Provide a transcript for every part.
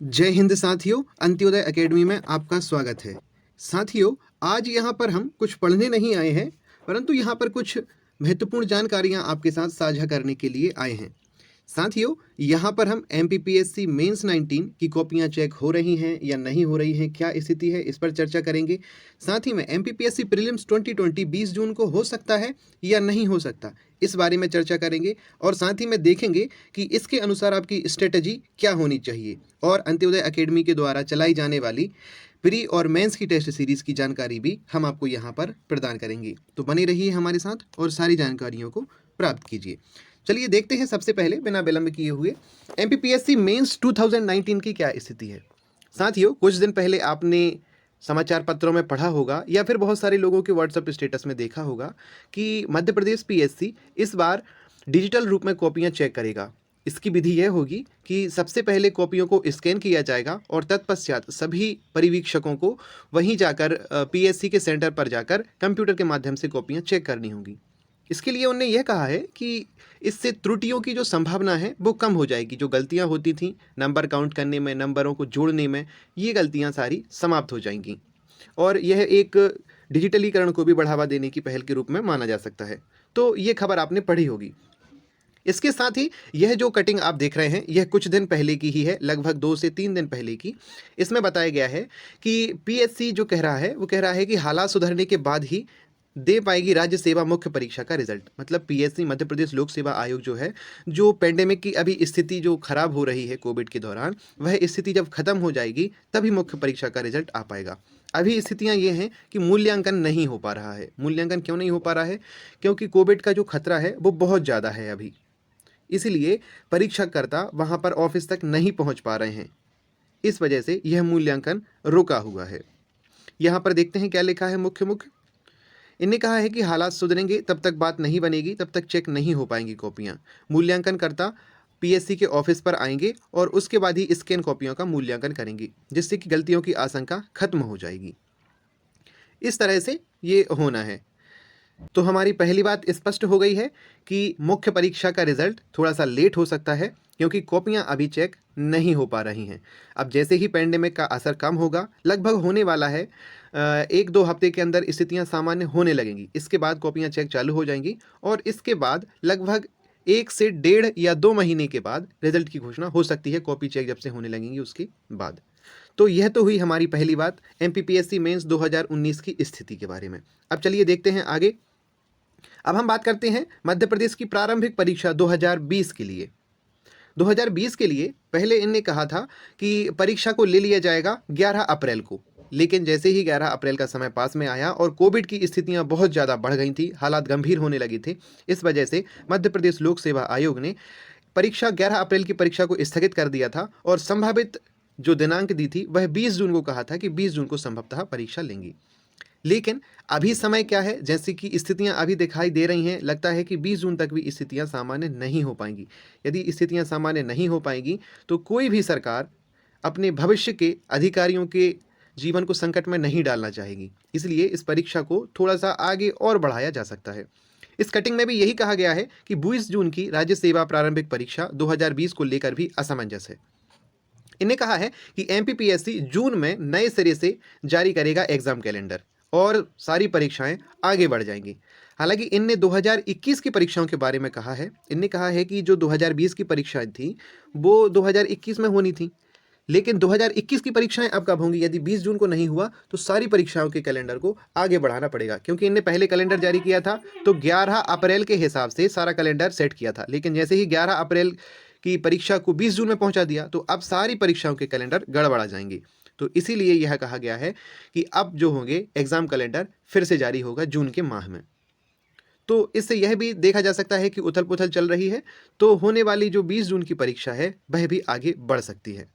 जय हिंद साथियों, अंत्योदय एकेडमी में आपका स्वागत है। साथियों, आज यहाँ पर हम कुछ पढ़ने नहीं आए हैं, परंतु यहाँ पर कुछ महत्वपूर्ण जानकारियाँ आपके साथ साझा करने के लिए आए हैं। साथियों, यहाँ पर हम MPPSC मेंस 19 की कॉपियाँ चेक हो रही हैं या नहीं हो रही हैं, क्या स्थिति है, इस पर चर्चा करेंगे। साथ ही में MPPSC प्रीलिम्स 2020 20 जून को हो सकता है या नहीं हो सकता, इस बारे में चर्चा करेंगे और साथ ही में देखेंगे कि इसके अनुसार आपकी स्ट्रेटजी क्या होनी चाहिए। और अंत्योदय एकेडमी के द्वारा चलाई जाने वाली प्री और मेंस की टेस्ट सीरीज की जानकारी भी हम आपको यहाँ पर प्रदान करेंगे। तो बने रहिए हमारे साथ और सारी जानकारियों को प्राप्त कीजिए। चलिए देखते हैं सबसे पहले बिना विलंब किए हुए MPPSC मेंस 2019 की क्या स्थिति है। साथियों, कुछ दिन पहले आपने समाचार पत्रों में पढ़ा होगा या फिर बहुत सारे लोगों के व्हाट्सएप स्टेटस में देखा होगा कि मध्य प्रदेश PSC इस बार डिजिटल रूप में कॉपियां चेक करेगा। इसकी विधि यह होगी कि सबसे पहले कॉपियों को स्कैन किया जाएगा और तत्पश्चात सभी परिवीक्षकों को वहीं जाकर PSC के सेंटर पर जाकर कंप्यूटर के माध्यम से कॉपियां चेक करनी होंगी। इसके लिए उन्होंने यह कहा है कि इससे त्रुटियों की जो संभावना है वो कम हो जाएगी। जो गलतियां होती थीं नंबर काउंट करने में, नंबरों को जोड़ने में, ये गलतियां सारी समाप्त हो जाएंगी और यह एक डिजिटलीकरण को भी बढ़ावा देने की पहल के रूप में माना जा सकता है। तो ये खबर आपने पढ़ी होगी। इसके साथ ही यह जो कटिंग आप देख रहे हैं यह कुछ दिन पहले की ही है, लगभग 2 से 3 दिन पहले की। इसमें बताया गया है कि PSC जो कह रहा है वो कह रहा है कि हालात सुधरने के बाद ही दे पाएगी राज्य सेवा मुख्य परीक्षा का रिजल्ट। मतलब PSC मध्य प्रदेश लोक सेवा आयोग जो है, जो पेंडेमिक की अभी स्थिति जो खराब हो रही है कोविड के दौरान, वह स्थिति जब खत्म हो जाएगी तभी मुख्य परीक्षा का रिजल्ट आ पाएगा। अभी स्थितियां ये हैं कि मूल्यांकन नहीं हो पा रहा है। मूल्यांकन क्यों नहीं हो पा रहा है? क्योंकि कोविड का जो खतरा है वो बहुत ज़्यादा है अभी, इसलिए परीक्षाकर्ता वहां पर ऑफिस तक नहीं पहुंच पा रहे हैं। इस वजह से यह मूल्यांकन रुका हुआ है। यहाँ पर देखते हैं क्या लिखा है मुख्य। इन्हें कहा है कि हालात सुधरेंगे तब तक बात नहीं बनेगी, तब तक चेक नहीं हो पाएंगी कॉपियाँ। मूल्यांकनकर्ता PSC के ऑफिस पर आएंगे और उसके बाद ही स्कैन कॉपियों का मूल्यांकन करेंगे, जिससे कि गलतियों की आशंका खत्म हो जाएगी। इस तरह से ये होना है। तो हमारी पहली बात स्पष्ट हो गई है कि मुख्य परीक्षा का रिजल्ट थोड़ा सा लेट हो सकता है, क्योंकि कॉपियां अभी चेक नहीं हो पा रही हैं। अब जैसे ही पेंडेमिक का असर कम होगा, लगभग होने वाला है 1-2 हफ्ते के अंदर स्थितियां सामान्य होने लगेंगी। इसके बाद कॉपियां चेक चालू हो जाएंगी और इसके बाद लगभग 1 से 1.5 या 2 महीने के बाद रिजल्ट की घोषणा हो सकती है, कॉपी चेक जब से होने लगेंगी उसके बाद। तो यह तो हुई हमारी पहली बात MPPSC मेंस 2019 की स्थिति के बारे में। अब चलिए देखते हैं आगे। अब हम बात करते हैं मध्य प्रदेश की प्रारंभिक परीक्षा 2020 के लिए। 2020 के लिए पहले इनने कहा था कि परीक्षा को ले लिया जाएगा 11 अप्रैल को, लेकिन जैसे ही 11 अप्रैल का समय पास में आया और कोविड की स्थितियां बहुत ज़्यादा बढ़ गई थी, हालात गंभीर होने लगे थे, इस वजह से मध्य प्रदेश लोक सेवा आयोग ने परीक्षा 11 अप्रैल की परीक्षा को स्थगित कर दिया था और संभावित जो दिनांक दी थी वह 20 जून को कहा था कि 20 जून को संभवतः परीक्षा लेंगी। लेकिन अभी समय क्या है, जैसे कि स्थितियां अभी दिखाई दे रही हैं, लगता है कि 20 जून तक भी स्थितियां सामान्य नहीं हो पाएंगी। यदि स्थितियां सामान्य नहीं हो पाएंगी तो कोई भी सरकार अपने भविष्य के अधिकारियों के जीवन को संकट में नहीं डालना चाहेगी। इसलिए इस परीक्षा को थोड़ा सा आगे और बढ़ाया जा सकता है। इस कटिंग में भी यही कहा गया है कि 20 जून की राज्य सेवा प्रारंभिक परीक्षा 2020 को लेकर भी असमंजस है। इन्हें कहा है कि MPPSC जून में नए सिरे से जारी करेगा एग्जाम कैलेंडर और सारी परीक्षाएं आगे बढ़ जाएंगी। हालांकि इनने 2021 की परीक्षाओं के बारे में कहा है। इनने कहा है कि जो 2020 की परीक्षाएं थी वो 2021 में होनी थी, लेकिन 2021 की परीक्षाएं अब कब होंगी? यदि 20 जून को नहीं हुआ तो सारी परीक्षाओं के कैलेंडर को आगे बढ़ाना पड़ेगा, क्योंकि इनने पहले कैलेंडर जारी किया था तो 11 अप्रैल के हिसाब से सारा कैलेंडर सेट किया था, लेकिन जैसे ही 11 अप्रैल की परीक्षा को 20 जून में पहुंचा दिया तो अब सारी परीक्षाओं के कैलेंडर गड़बड़ा जाएंगे। तो इसीलिए यह कहा गया है कि अब जो होंगे एग्जाम कैलेंडर फिर से जारी होगा जून के माह में। तो इससे यह भी देखा जा सकता है कि उथल पुथल चल रही है, तो होने वाली जो 20 जून की परीक्षा है वह भी आगे बढ़ सकती है।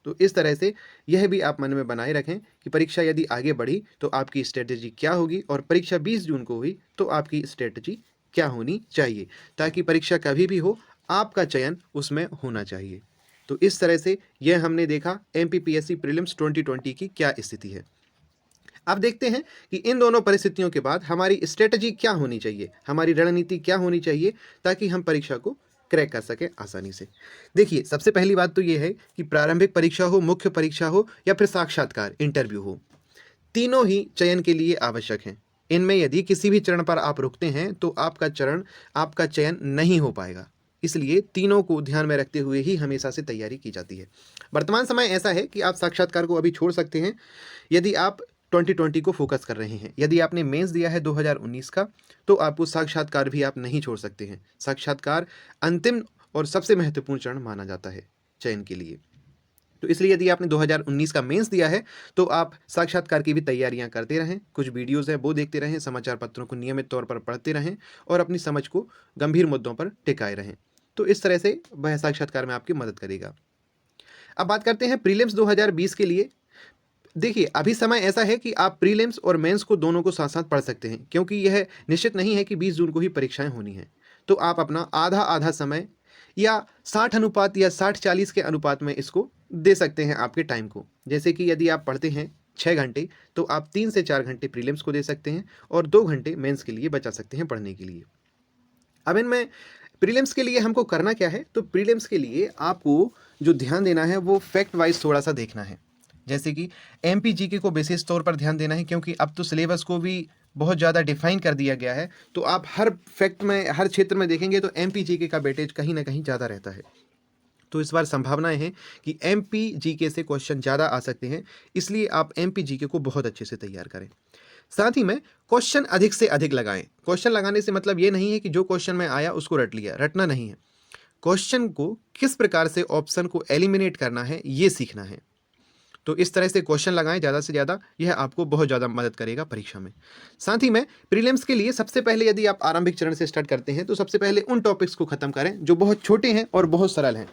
तो इस तरह से यह भी आप मन में बनाए रखें कि परीक्षा यदि आगे बढ़ी तो आपकी स्ट्रेटजी क्या होगी, और परीक्षा 20 जून को हुई तो आपकी स्ट्रेटजी क्या होनी चाहिए, ताकि परीक्षा कभी भी हो आपका चयन उसमें होना चाहिए। तो इस तरह से यह हमने देखा MPPSC प्रीलिम्स 2020 की क्या स्थिति है। अब देखते हैं कि इन दोनों परिस्थितियों के बाद हमारी स्ट्रेटजी क्या होनी चाहिए, हमारी रणनीति क्या होनी चाहिए, ताकि हम परीक्षा को क्रैक कर सकें आसानी से। देखिए, सबसे पहली बात तो ये है कि प्रारंभिक परीक्षा हो, मुख्य परीक्षा हो या फिर साक्षात्कार इंटरव्यू हो, तीनों ही चयन के लिए आवश्यक हैं। इनमें यदि किसी भी चरण पर आप रुकते हैं तो आपका चयन नहीं हो पाएगा। इसलिए तीनों को ध्यान में रखते हुए ही हमेशा से तैयारी की जाती है। वर्तमान समय ऐसा है कि आप साक्षात्कार को अभी छोड़ सकते हैं यदि आप 2020 को फोकस कर रहे हैं। यदि आपने मेंस दिया है 2019 का, तो आपको साक्षात्कार भी आप नहीं छोड़ सकते हैं। साक्षात्कार अंतिम और सबसे महत्वपूर्ण चरण माना जाता है चयन के लिए। तो इसलिए यदि आपने 2019 का मेंस दिया है तो आप साक्षात्कार की भी तैयारियां करते रहें। कुछ वीडियोज़ हैं वो देखते रहें, समाचार पत्रों को नियमित तौर पर पढ़ते रहें और अपनी समझ को गंभीर मुद्दों पर टिकाए रहें। तो इस तरह से वह साक्षात्कार में आपकी मदद करेगा। अब बात करते हैं प्रीलिम्स 2020 के लिए। देखिए, अभी समय ऐसा है कि आप प्रीलिम्स और मेंस को दोनों को साथ साथ पढ़ सकते हैं, क्योंकि यह निश्चित नहीं है कि 20 जून को ही परीक्षाएं होनी हैं। तो आप अपना आधा आधा समय या 60 अनुपात या 60-40 के अनुपात में इसको दे सकते हैं आपके टाइम को। जैसे कि यदि आप पढ़ते हैं 6 घंटे, तो आप 3 से 4 घंटे प्रीलिम्स को दे सकते हैं और 2 घंटे मेंस के लिए बचा सकते हैं पढ़ने के लिए। अब इनमें प्रीलिम्स के लिए हमको करना क्या है, तो प्रीलिम्स के लिए आपको जो ध्यान देना है वो फैक्ट वाइज थोड़ा सा देखना है। जैसे कि एमपीजीके को विशेष तौर पर ध्यान देना है, क्योंकि अब तो सिलेबस को भी बहुत ज़्यादा डिफाइन कर दिया गया है। तो आप हर फैक्ट में, हर क्षेत्र में देखेंगे तो एमपीजीके का वेटेज कहीं ना कहीं ज़्यादा रहता है। तो इस बार संभावनाएं हैं कि एमपीजीके से क्वेश्चन ज़्यादा आ सकते हैं, इसलिए आप एमपीजीके को बहुत अच्छे से तैयार करें। साथ ही में क्वेश्चन अधिक से अधिक लगाएं। क्वेश्चन लगाने से मतलब ये नहीं है कि जो क्वेश्चन में आया उसको रट लिया, रटना नहीं है। क्वेश्चन को किस प्रकार से ऑप्शन को एलिमिनेट करना है ये सीखना है। तो इस तरह से क्वेश्चन लगाएं ज़्यादा से ज़्यादा, यह आपको बहुत ज़्यादा मदद करेगा परीक्षा में। साथ ही में प्रीलिम्स के लिए सबसे पहले यदि आप आरंभिक चरण से स्टार्ट करते हैं तो सबसे पहले उन टॉपिक्स को खत्म करें जो बहुत छोटे हैं और बहुत सरल हैं।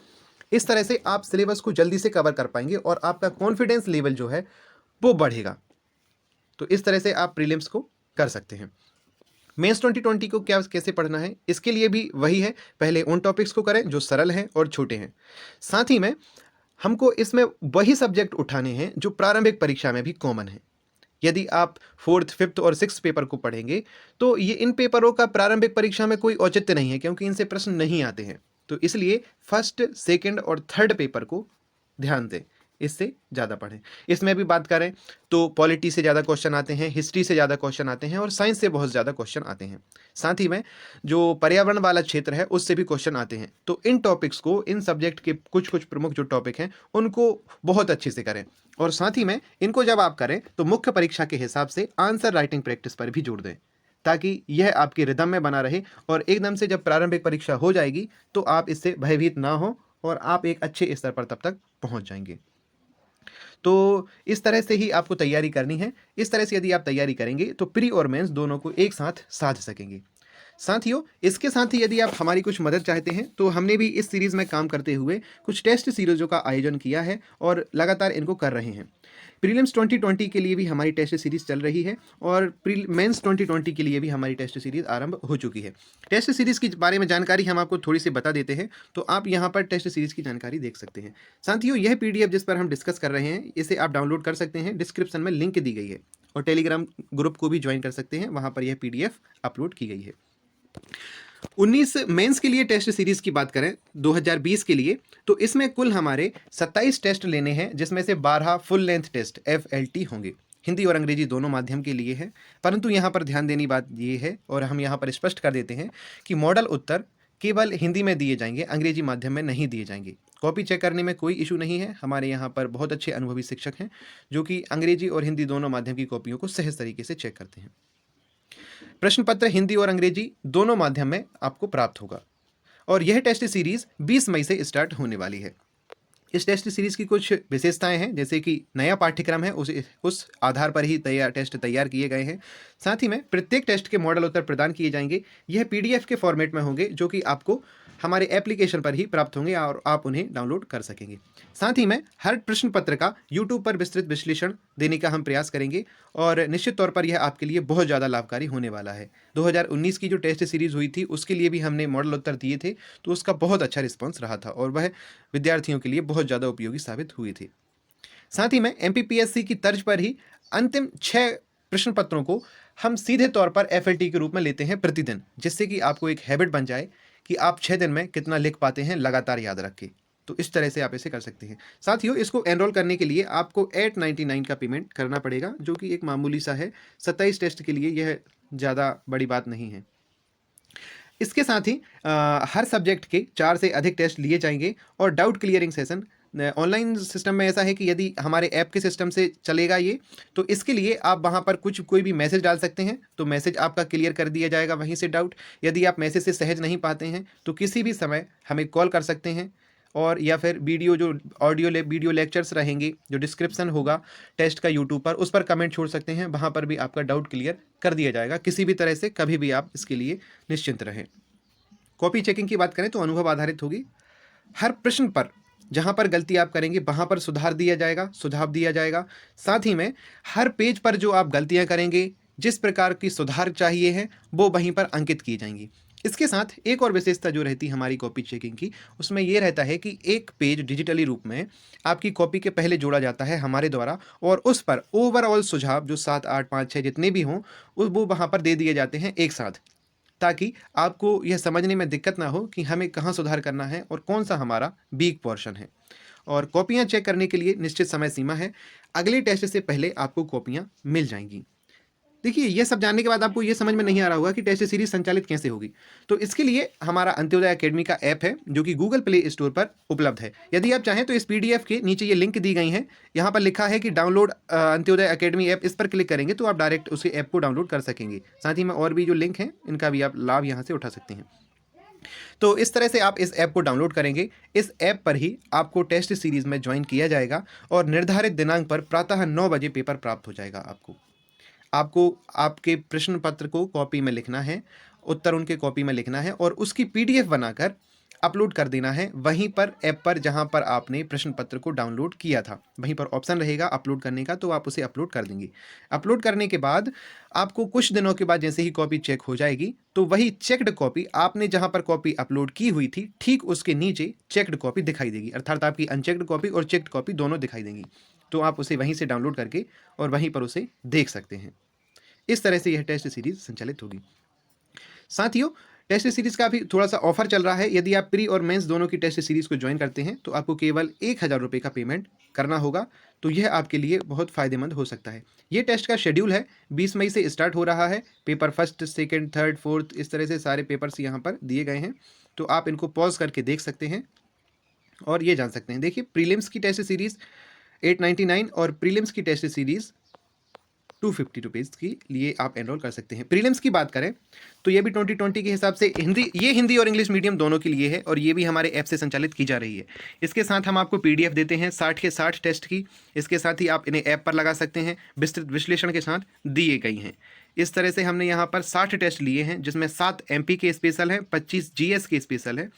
इस तरह से आप सिलेबस को जल्दी से कवर कर पाएंगे और आपका कॉन्फिडेंस लेवल जो है वो बढ़ेगा। तो इस तरह से आप प्रीलिम्स को कर सकते हैं। मेंस 2020 को कैसे पढ़ना है, इसके लिए भी वही है, पहले उन टॉपिक्स को करें जो सरल हैं और छोटे हैं। साथ ही में हमको इसमें वही सब्जेक्ट उठाने हैं जो प्रारंभिक परीक्षा में भी कॉमन है। यदि आप 4th, 5th और 6th पेपर को पढ़ेंगे तो ये इन पेपरों का प्रारंभिक परीक्षा में कोई औचित्य नहीं है, क्योंकि इनसे प्रश्न नहीं आते हैं। तो इसलिए 1st, 2nd और 3rd पेपर को ध्यान दें, इससे ज़्यादा पढ़ें। इसमें भी बात करें तो पॉलिटी से ज़्यादा क्वेश्चन आते हैं, हिस्ट्री से ज़्यादा क्वेश्चन आते हैं और साइंस से बहुत ज़्यादा क्वेश्चन आते हैं। साथ ही में जो पर्यावरण वाला क्षेत्र है उससे भी क्वेश्चन आते हैं। तो इन टॉपिक्स को, इन सब्जेक्ट के कुछ कुछ प्रमुख जो टॉपिक हैं उनको बहुत अच्छे से करें। और साथ ही में इनको जब आप करें तो मुख्य परीक्षा के हिसाब से आंसर राइटिंग प्रैक्टिस पर भी जोड़ दें, ताकि यह आपके रिदम में बना रहे और एकदम से जब प्रारंभिक परीक्षा हो जाएगी तो आप इससे भयभीत ना हो और आप एक अच्छे स्तर पर तब तक पहुंच जाएंगे। तो इस तरह से ही आपको तैयारी करनी है। इस तरह से यदि आप तैयारी करेंगे तो प्री और मेंस दोनों को एक साथ साध सकेंगे। साथियों, इसके साथ ही यदि आप हमारी कुछ मदद चाहते हैं तो हमने भी इस सीरीज़ में काम करते हुए कुछ टेस्ट सीरीज़ों का आयोजन किया है और लगातार इनको कर रहे हैं। प्रीलिम्स 2020 के लिए भी हमारी टेस्ट सीरीज़ चल रही है और मेंस 2020 के लिए भी हमारी टेस्ट सीरीज़ आरंभ हो चुकी है। टेस्ट सीरीज़ के बारे में जानकारी हम आपको थोड़ी सी बता देते हैं, तो आप यहाँ पर टेस्ट सीरीज़ की जानकारी देख सकते हैं। साथियों, यह PDF जिस पर हम डिस्कस कर रहे हैं इसे आप डाउनलोड कर सकते हैं, डिस्क्रिप्शन में लिंक दी गई है और टेलीग्राम ग्रुप को भी ज्वाइन कर सकते हैं, वहाँ पर यह PDF अपलोड की गई है। 19 मेंस के लिए टेस्ट सीरीज की बात करें 2020 के लिए, तो इसमें कुल हमारे 27 टेस्ट लेने हैं, जिसमें से 12 फुल लेंथ टेस्ट FLT होंगे। हिंदी और अंग्रेजी दोनों माध्यम के लिए है, परंतु यहाँ पर ध्यान देनी बात ये है और हम यहाँ पर स्पष्ट कर देते हैं कि मॉडल उत्तर केवल हिंदी में दिए जाएंगे, अंग्रेजी माध्यम में नहीं दिए जाएंगे। कॉपी चेक करने में कोई इशू नहीं है। हमारे यहाँ पर बहुत अच्छे अनुभवी शिक्षक हैं जो कि अंग्रेजी और हिंदी दोनों माध्यम की कॉपियों को सहज तरीके से चेक करते हैं। प्रश्न पत्र हिंदी और अंग्रेजी दोनों माध्यम में आपको प्राप्त होगा और यह टेस्ट सीरीज 20 मई से स्टार्ट होने वाली है। इस टेस्ट सीरीज की कुछ विशेषताएं हैं, जैसे कि नया पाठ्यक्रम है, उस आधार पर ही टेस्ट तैयार किए गए हैं। साथ ही में प्रत्येक टेस्ट के मॉडल उत्तर प्रदान किए जाएंगे। यह PDF के फॉर्मेट में होंगे, जो कि आपको हमारे एप्लीकेशन पर ही प्राप्त होंगे और आप उन्हें डाउनलोड कर सकेंगे। साथ ही में हर प्रश्न पत्र का YouTube पर विस्तृत विश्लेषण देने का हम प्रयास करेंगे और निश्चित तौर पर यह आपके लिए बहुत ज़्यादा लाभकारी होने वाला है। 2019 की जो टेस्ट सीरीज़ हुई थी उसके लिए भी हमने मॉडल उत्तर दिए थे, तो उसका बहुत अच्छा रिस्पॉन्स रहा था और वह विद्यार्थियों के लिए बहुत ज़्यादा उपयोगी साबित हुए थे। साथ ही में MPPSC की तर्ज पर ही अंतिम 6 प्रश्न पत्रों को हम सीधे तौर पर FLT के रूप में लेते हैं प्रतिदिन, जिससे कि आपको एक हैबिट बन जाए कि आप 6 दिन में कितना लिख पाते हैं लगातार याद रख के। तो इस तरह से आप इसे कर सकते हैं। साथियों, इसको एनरोल करने के लिए आपको 899 का पेमेंट करना पड़ेगा, जो कि एक मामूली सा है। 27 टेस्ट के लिए यह ज़्यादा बड़ी बात नहीं है। इसके साथ ही हर सब्जेक्ट के 4 से अधिक टेस्ट लिए जाएंगे और doubt clearing session online system में ऐसा है कि यदि हमारे ऐप के सिस्टम से चलेगा ये, तो इसके लिए आप वहाँ पर कोई भी मैसेज डाल सकते हैं, तो मैसेज आपका क्लियर कर दिया जाएगा वहीं से डाउट। यदि आप मैसेज से सहज नहीं पाते हैं तो किसी भी समय हमें कॉल कर सकते हैं, और या फिर वीडियो लेक्चर्स रहेंगे जो डिस्क्रिप्शन होगा टेस्ट का यूट्यूब पर, उस पर कमेंट छोड़ सकते हैं, वहाँ पर भी आपका डाउट क्लियर कर दिया जाएगा। किसी भी तरह से कभी भी आप इसके लिए निश्चिंत रहें। कॉपी चेकिंग की बात करें तो अनुभव आधारित होगी। हर प्रश्न पर जहाँ पर गलती आप करेंगे वहाँ पर सुधार दिया जाएगा, सुझाव दिया जाएगा। साथ ही में हर पेज पर जो आप गलतियाँ करेंगे, जिस प्रकार की सुधार चाहिए है, वो वहीं पर अंकित की जाएंगी। इसके साथ एक और विशेषता जो रहती है हमारी कॉपी चेकिंग की, उसमें यह रहता है कि एक पेज डिजिटली रूप में आपकी कॉपी के पहले जोड़ा जाता है हमारे द्वारा, और उस पर ओवरऑल सुझाव जो 7, 8, 5, 6 जितने भी हों वो वहाँ पर दे दिए जाते हैं एक साथ, ताकि आपको यह समझने में दिक्कत ना हो कि हमें कहाँ सुधार करना है और कौन सा हमारा वीक पोर्शन है। और कॉपियाँ चेक करने के लिए निश्चित समय सीमा है। अगले टेस्ट से पहले आपको कॉपियाँ मिल जाएंगी। देखिए, ये सब जानने के बाद आपको ये समझ में नहीं आ रहा होगा कि टेस्ट सीरीज संचालित कैसे होगी। तो इसके लिए हमारा अंत्योदय एकेडमी का ऐप है, जो कि गूगल प्ले स्टोर पर उपलब्ध है। यदि आप चाहें तो इस पीडीएफ के नीचे ये लिंक दी गई है, यहाँ पर लिखा है कि डाउनलोड अंत्योदय एकेडमी ऐप। इस पर क्लिक करेंगे तो आप डायरेक्ट उसी ऐप को डाउनलोड कर सकेंगे। साथ ही में और भी जो लिंक हैं, इनका भी आप लाभ यहाँ से उठा सकते हैं। तो इस तरह से आप इस ऐप को डाउनलोड करेंगे। इस ऐप पर ही आपको टेस्ट सीरीज़ में ज्वाइन किया जाएगा और निर्धारित दिनांक पर प्रातः 9 बजे पेपर प्राप्त हो जाएगा। आपको आपके प्रश्न पत्र को कॉपी में लिखना है, उत्तर उनके कॉपी में लिखना है और उसकी पीडीएफ बनाकर अपलोड कर देना है वहीं पर ऐप पर जहां पर आपने प्रश्न पत्र को डाउनलोड किया था। वहीं पर ऑप्शन रहेगा अपलोड करने का, तो आप उसे अपलोड कर देंगे। अपलोड करने के बाद आपको कुछ दिनों के बाद जैसे ही कॉपी चेक हो जाएगी, तो वही चेक्ड कॉपी आपने जहां पर कॉपी अपलोड की हुई थी, ठीक उसके नीचे चेक्ड कॉपी दिखाई देगी। अर्थात आपकी अनचेक्ड कॉपी और चेक्ड कॉपी दोनों दिखाई देंगी। तो आप उसे वहीं से डाउनलोड करके और वहीं पर उसे देख सकते हैं। इस तरह से यह टेस्ट सीरीज संचालित होगी। साथियों, टेस्ट सीरीज का भी थोड़ा सा ऑफर चल रहा है। यदि आप प्री और मेंस दोनों की टेस्ट सीरीज को ज्वाइन करते हैं तो आपको केवल 1000 रुपये का पेमेंट करना होगा। तो यह आपके लिए बहुत फ़ायदेमंद हो सकता है। ये टेस्ट का शेड्यूल है, 20 मई से स्टार्ट हो रहा है। पेपर 1, 2, 3, 4 इस तरह से सारे पेपर्स यहाँ पर दिए गए हैं, तो आप इनको पॉज करके देख सकते हैं और ये जान सकते हैं। देखिए, प्रीलिम्स की टेस्ट सीरीज़ 899 और प्रीलिम्स की टेस्ट सीरीज़ 250 रुपीज़ के लिए आप एनरोल कर सकते हैं। प्रीलिम्स की बात करें तो ये भी 2020 के हिसाब से हिंदी और इंग्लिश मीडियम दोनों के लिए है, और ये भी हमारे ऐप से संचालित की जा रही है। इसके साथ हम आपको पीडीएफ देते हैं 60 के 60 टेस्ट की। इसके साथ ही आप इन्हें ऐप पर लगा सकते हैं, विस्तृत विश्लेषण के साथ दिए गई हैं। इस तरह से हमने यहाँ पर 60 टेस्ट लिए हैं, जिसमें 7 एमपी के स्पेशल हैं, 25 जीएस के स्पेशल हैं,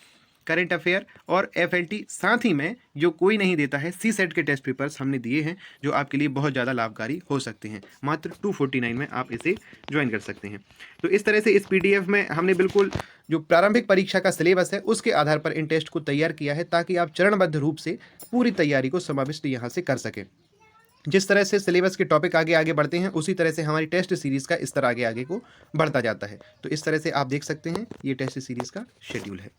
करंट अफेयर और एफएलटी। साथ ही में जो कोई नहीं देता है, सी सेट के टेस्ट पेपर्स हमने दिए हैं, जो आपके लिए बहुत ज़्यादा लाभकारी हो सकते हैं। मात्र 249 में आप इसे ज्वाइन कर सकते हैं। तो इस तरह से इस पीडीएफ में हमने बिल्कुल जो प्रारंभिक परीक्षा का सिलेबस है उसके आधार पर इन टेस्ट को तैयार किया है, ताकि आप चरणबद्ध रूप से पूरी तैयारी को समाविष्ट यहाँ से कर सकें। जिस तरह से सिलेबस के टॉपिक आगे आगे बढ़ते हैं, उसी तरह से हमारी टेस्ट सीरीज़ का स्तर आगे आगे को बढ़ता जाता है। तो इस तरह से आप देख सकते हैं, ये टेस्ट सीरीज़ का शेड्यूल है।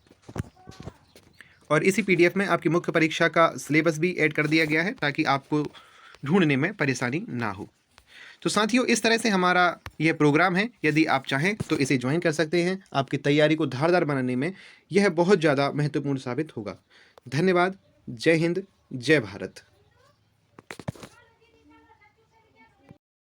और इसी पीडीएफ में आपकी मुख्य परीक्षा का सिलेबस भी ऐड कर दिया गया है, ताकि आपको ढूंढने में परेशानी ना हो। तो साथियों, इस तरह से हमारा यह प्रोग्राम है। यदि आप चाहें तो इसे ज्वाइन कर सकते हैं। आपकी तैयारी को धारदार बनाने में यह बहुत ज़्यादा महत्वपूर्ण साबित होगा। धन्यवाद। जय हिंद, जय भारत।